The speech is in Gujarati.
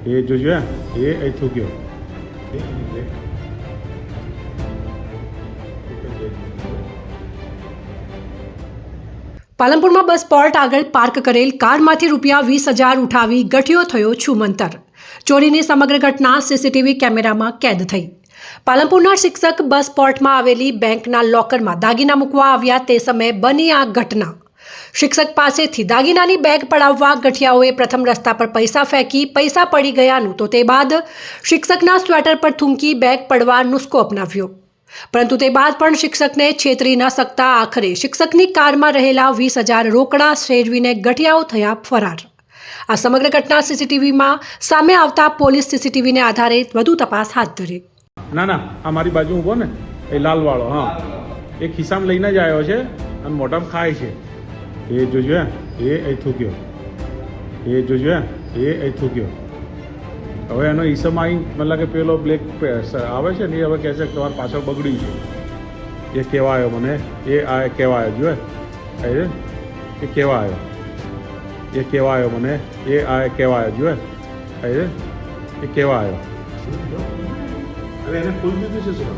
એ જોજો એ અહીંથી ગયો પાલનપુરમાં બસ પોર્ટ આગળ પાર્ક કરેલ કારમાંથી ₹20,000 ઉઠાવી ગઠિયો થયો છુમંતર. ચોરીની સમગ્ર ઘટના સીસીટીવી કેમેરામાં કેદ થઈ. પાલનપુરના શિક્ષક બસ પોર્ટમાં આવેલી બેંકના લોકરમાં દાગીના મૂકવા આવ્યા તે સમયે બની આ ઘટના. શિક્ષક પાસેથી દાગીનાની બેગ પડાવવા ગઠિયાઓએ પ્રથમ રસ્તા પર પૈસા ફેંકી પૈસા પડી ગયાનું તો તે બાદ શિક્ષકના સ્વેટર પર થૂંકી બેગ પડવા નુસ્ખો અપનાવ્યો. પરંતુ તે બાદ પણ શિક્ષકને છેતરી ન શકતા આખરે શિક્ષકની કારમાં રહેલા 20,000 રોકડા શેરવીને ગઠિયાઓ થયા ફરાર. આ સમગ્ર ઘટના સીસીટીવીમાં સામે આવતા પોલીસ સીસીટીવીને આધારે વધુ તપાસ હાથ ધરી. ના આ મારી બાજુ ઊભો ને એ લાલવાળો હા એ ખિસ્સામાં લઈને જ આવ્યો છે અને મોઢામાં ખાય છે. એ જોજો એ અહીંથી ગયો એ જોજો એ અહીંથી ગયો. હવે એનો ઈસમ આવી મતલબ કે પેલો બ્લેક આવે છે ને એ હવે કહે છે કે તમારે પાછળ બગડ્યું છે. એ કહેવા આવ્યો મને એ આ કહેવા આવ્યો જો એ કહેવા આવ્યો એ કહેવા આવ્યો મને એ આ કહેવા આવ્યો જો એ કહેવા આવ્યો. હવે એને ખોલી દીધું છે શું